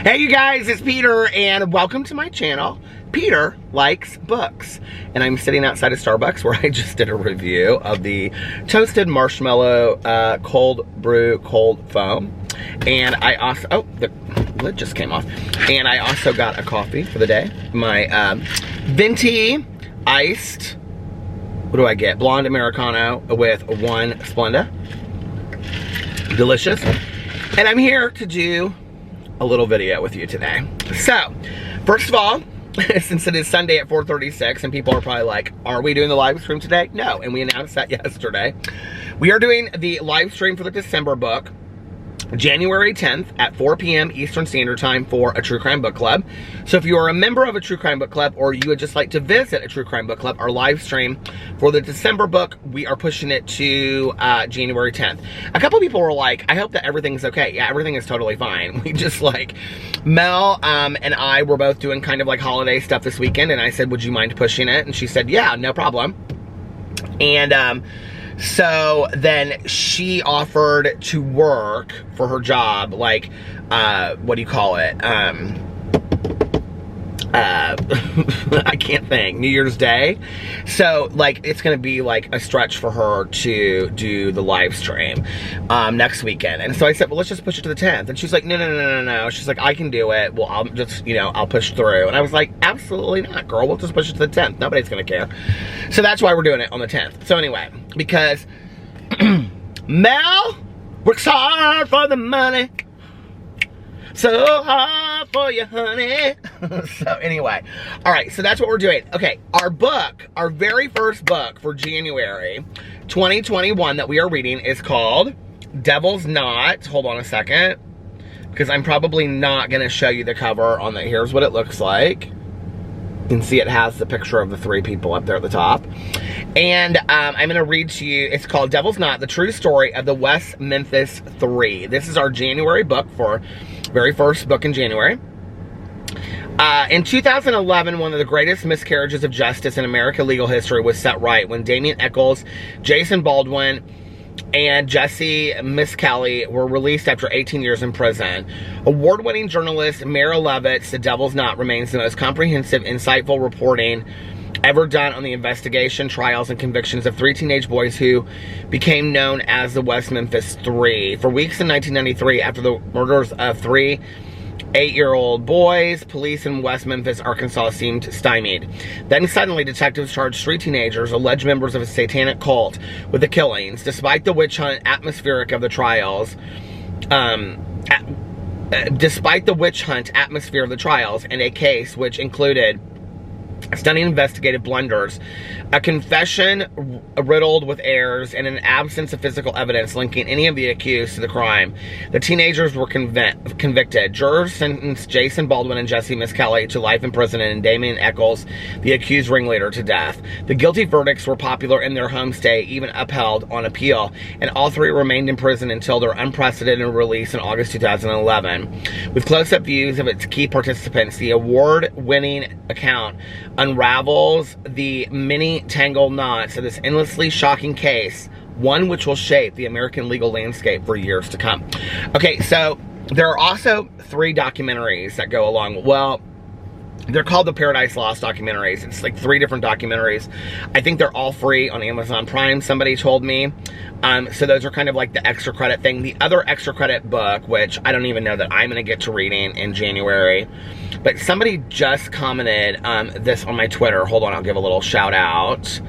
Hey you guys, it's Peter and welcome to my channel. Peter Likes Books. And I'm sitting outside of Starbucks where I just did a review of the toasted marshmallow cold brew cold foam. And I also, oh, the lid just came off. And I also got a coffee for the day. My venti iced, what do I get? Blonde Americano with one Splenda. Delicious. And I'm here to do a little video with you today. So, first of all, since it is Sunday at 4:36 and people are probably like, are we doing the live stream today? No, and we announced that yesterday. We are doing the live stream for the December book, January 10th at 4 p.m. Eastern Standard Time for a True Crime Book Club. So if you are a member of a True Crime Book Club or you would just like to visit a True Crime Book Club, our live stream for the December book, we are pushing it to January 10th. A couple people were like, I hope that everything's okay. Yeah, everything is totally fine. We just like, Mel and I were both doing kind of like holiday stuff this weekend, and I said, would you mind pushing it? And she said, yeah, no problem. And so then she offered to work for her job, like, what do you call it? I can't think, New Year's Day. So, like, it's gonna be like a stretch for her to do the live stream next weekend. And so I said, well, let's just push it to the 10th. And she's like, no. She's like, I can do it. Well, I'll just, you know, I'll push through. And I was like, absolutely not, girl. We'll just push it to the 10th. Nobody's gonna care. So that's why we're doing it on the 10th. So anyway, because Mel works hard for the money, so hard for you, honey. So anyway, all right, so that's what we're doing. Okay, our book, our very first book for January 2021 that we are reading is called Devil's Knot. Hold on a second, because I'm probably not going to show you the cover on the, here's what it looks like. You can see it has the picture of the three people up there at the top. And I'm going to read to you, it's called Devil's Knot, the true story of the West Memphis Three. This is our January book for very first book in January. In 2011, one of the greatest miscarriages of justice in American legal history was set right when Damien Echols, Jason Baldwin, and Jesse Misskelley were released after 18 years in prison. Award-winning journalist Mara Levitt's The Devil's Knot remains the most comprehensive, insightful reporting ever done on the investigation, trials, and convictions of three teenage boys who became known as the West Memphis Three. For weeks in 1993, after the murders of three 8-year-old boys, police in West Memphis, Arkansas seemed stymied. Then suddenly, detectives charged three teenagers, alleged members of a satanic cult, with the killings. Despite the witch hunt atmospheric of the trials, despite the witch hunt atmosphere of the trials, and a case which included stunning investigative blunders, a confession riddled with errors, and an absence of physical evidence linking any of the accused to the crime, the teenagers were convicted. Jurors sentenced Jason Baldwin and Jesse Misskelley to life in prison and Damien Echols, the accused ringleader, to death. The guilty verdicts were popular in their home state, even upheld on appeal, and all three remained in prison until their unprecedented release in August 2011. With close-up views of its key participants, the award-winning account unravels the many tangled knots of this endlessly shocking case, one which will shape the American legal landscape for years to come. Okay, so there are also three documentaries that go along. Well, they're called the Paradise Lost documentaries. It's like three different documentaries. I think they're all free on Amazon Prime, somebody told me. So those are kind of like the extra credit thing. The other extra credit book, which I don't even know that I'm going to get to reading in January, but somebody just commented this on my Twitter. Hold on, I'll give a little shout out.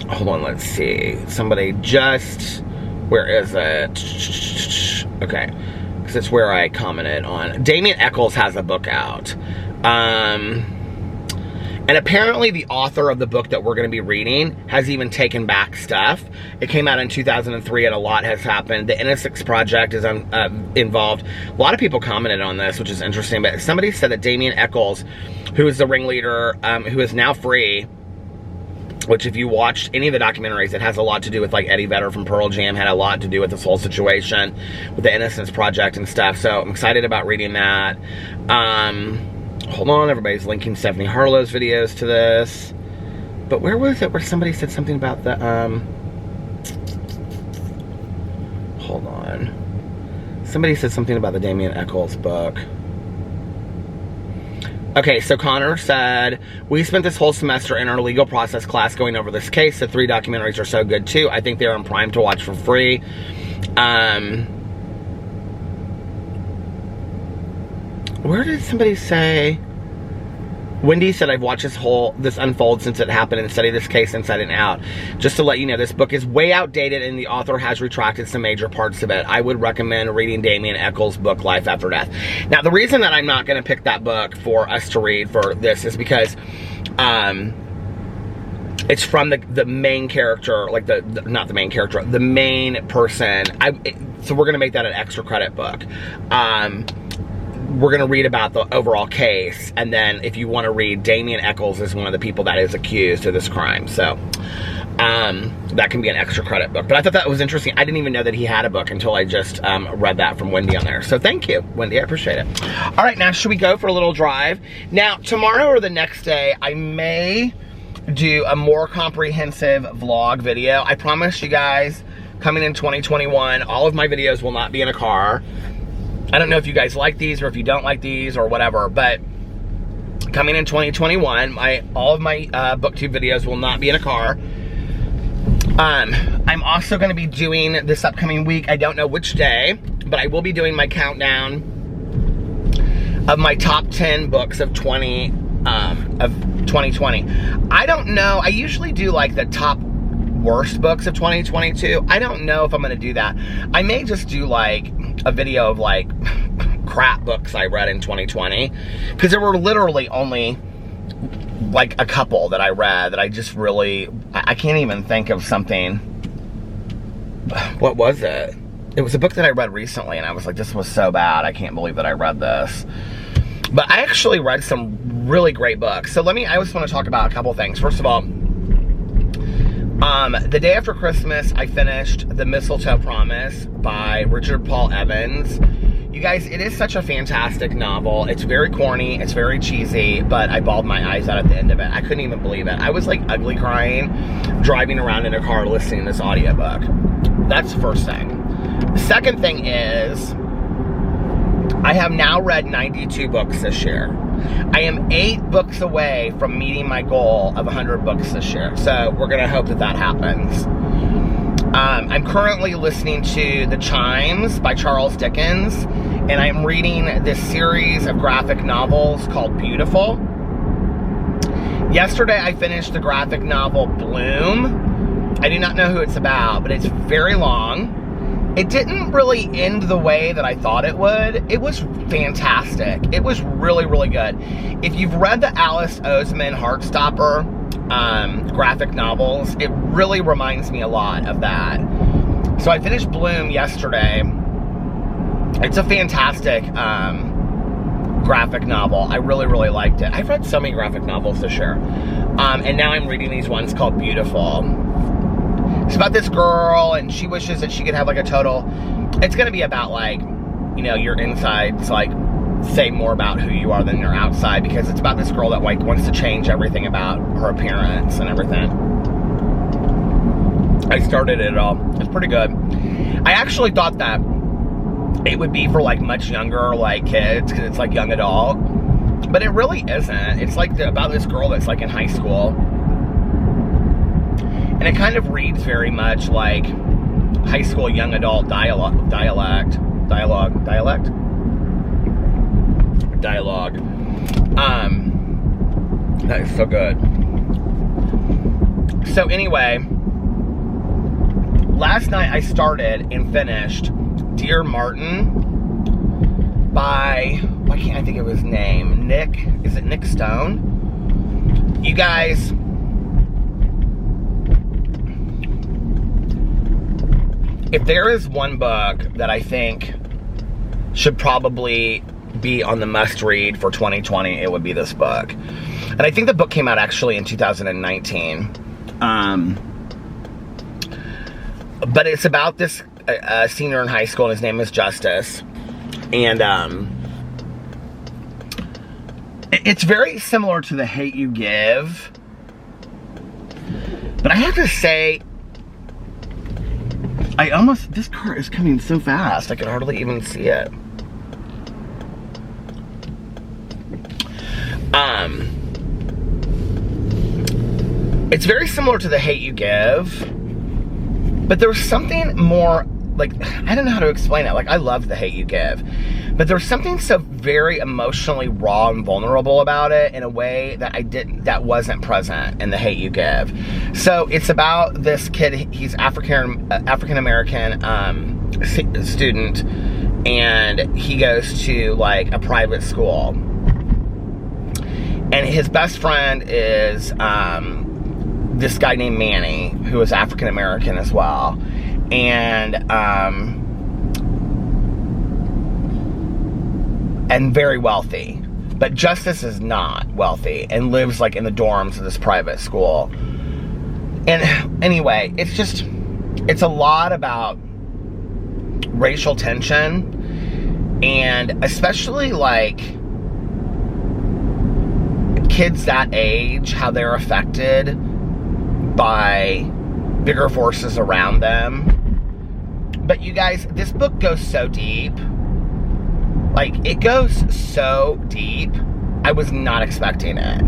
Hold on, let's see. Somebody just, where is it? Okay. Because it's where I commented on. Damien Echols has a book out. And apparently the author of the book that we're going to be reading has even taken back stuff. It came out in 2003 and a lot has happened. The Innocence Project is involved. A lot of people commented on this, which is interesting. But somebody said that Damien Echols, who is the ringleader, who is now free, which if you watched any of the documentaries, it has a lot to do with, like, Eddie Vedder from Pearl Jam had a lot to do with this whole situation with the Innocence Project and stuff. So I'm excited about reading that. Hold on, everybody's linking Stephanie Harlow's videos to this. But where was it where somebody said something about the, hold on. Somebody said something about the Damien Eccles book. Okay, so Connor said, we spent this whole semester in our legal process class going over this case. The 3 documentaries are so good too. I think they're on Prime to watch for free. Where did somebody say? Wendy said, I've watched this unfold since it happened and studied this case inside and out. Just to let you know, this book is way outdated and the author has retracted some major parts of it. I would recommend reading Damien Eccles' book, Life After Death. Now, the reason that I'm not going to pick that book for us to read for this is because it's from the main character, like not the main character, the main person. So we're going to make that an extra credit book. We're going to read about the overall case, and then if you want to read, Damien Eccles is one of the people that is accused of this crime. So that can be an extra credit book. But I thought that was interesting. I didn't even know that he had a book until I just read that from Wendy on there. So thank you, Wendy. I appreciate it. All right, now should we go for a little drive? Now, tomorrow or the next day, I may do a more comprehensive vlog video. I promise you guys, coming in 2021, all of my videos will not be in a car. I don't know if you guys like these or if you don't like these or whatever, but coming in 2021, all of my booktube videos will not be in a car. I'm also going to be doing this upcoming week, I don't know which day, but I will be doing my countdown of my top 10 books of 2020. I don't know, I usually do like the top worst books of 2022. I don't know if I'm going to do that. I may just do like a video of like crap books I read in 2020, because there were literally only like a couple that I read that I just really, I can't even think of something. What was it? It was a book that I read recently and I was like, this was so bad, I can't believe that I read this. But I actually read some really great books. So I just want to talk about a couple things. First of all, the day after Christmas, I finished The Mistletoe Promise by Richard Paul Evans. You guys, it is such a fantastic novel. It's very corny, it's very cheesy, but I bawled my eyes out at the end of it. I couldn't even believe it. I was like ugly crying, driving around in a car listening to this audiobook. That's the first thing. The second thing is, I have now read 92 books this year. I am 8 books away from meeting my goal of 100 books this year. So we're going to hope that that happens. I'm currently listening to The Chimes by Charles Dickens, and I'm reading this series of graphic novels called Beautiful. Yesterday I finished the graphic novel Bloom. I do not know who it's about, but it's very long. It didn't really end the way that I thought it would. It was fantastic. It was really, really good. If you've read the Alice Oseman Heartstopper graphic novels, it really reminds me a lot of that. So I finished Bloom yesterday. It's a fantastic graphic novel. I really, really liked it. I've read so many graphic novels this year. And now I'm reading these ones called Beautiful. It's about this girl, and she wishes that she could have like a total, it's going to be about like, you know, your insides, like, say more about who you are than your outside, because it's about this girl that like wants to change everything about her appearance and everything. I started it all. It's pretty good. I actually thought that it would be for like much younger like kids, because it's like young adult, but it really isn't. It's like about this girl that's like in high school. And it kind of reads very much like high school young adult dialogue. That is so good. So anyway, last night I started and finished Dear Martin by, why can't I think of his name? Nick, is it Nick Stone? You guys, if there is one book that I think should probably be on the must-read for 2020, it would be this book. And I think the book came out actually in 2019. But it's about this senior in high school, and his name is Justice. And it's very similar to The Hate U Give. But I have to say, This car is coming so fast, I can hardly even see it. It's very similar to The Hate You Give, but there's something more, like, I don't know how to explain it. Like, I love The Hate You Give, but there's something so very emotionally raw and vulnerable about it in a way that that wasn't present in The Hate You Give. So it's about this kid. He's African American student, and he goes to like a private school, and his best friend is this guy named Manny, who is African American as well, and very wealthy. But Justice is not wealthy and lives like in the dorms of this private school. And anyway, it's a lot about racial tension, and especially like kids that age, how they're affected by bigger forces around them. But you guys, this book goes so deep. Like, it goes so deep. I was not expecting it.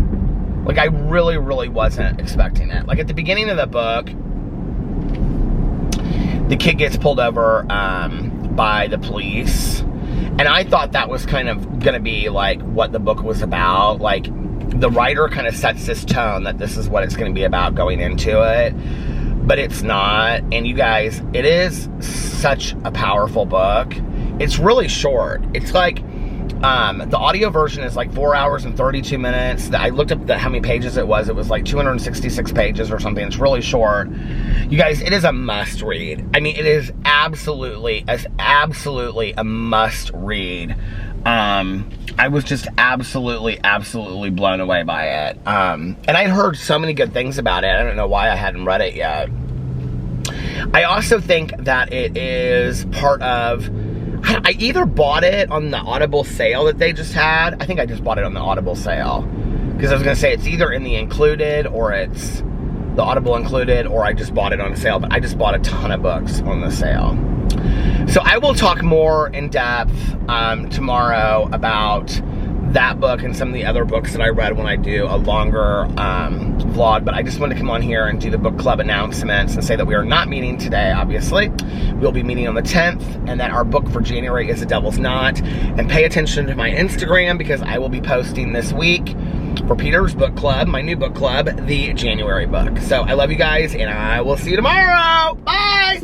Like, I really, really wasn't expecting it. Like, at the beginning of the book, the kid gets pulled over by the police. And I thought that was kind of going to be, like, what the book was about. Like, the writer kind of sets this tone that this is what it's going to be about going into it. But it's not. And you guys, it is such a powerful book. It's really short. It's like, the audio version is like 4 hours and 32 minutes. I looked up how many pages it was. It was like 266 pages or something. It's really short. You guys, it is a must read. I mean, it is absolutely a must read. I was just absolutely blown away by it. And I'd heard so many good things about it. I don't know why I hadn't read it yet. I also think that it is part of, I either bought it on the Audible sale that they just had. I think I just bought it on the Audible sale. Because I was going to say it's either in the included or it's the Audible included, or I just bought it on sale. But I just bought a ton of books on the sale. So I will talk more in depth tomorrow about that book and some of the other books that I read when I do a longer vlog. But I just wanted to come on here and do the book club announcements and say that we are not meeting today, obviously. We'll be meeting on the 10th, and that our book for January is The Devil's Knot. And pay attention to my Instagram, because I will be posting this week for Peter's book club, my new book club, the January book. So I love you guys, and I will see you tomorrow. Bye!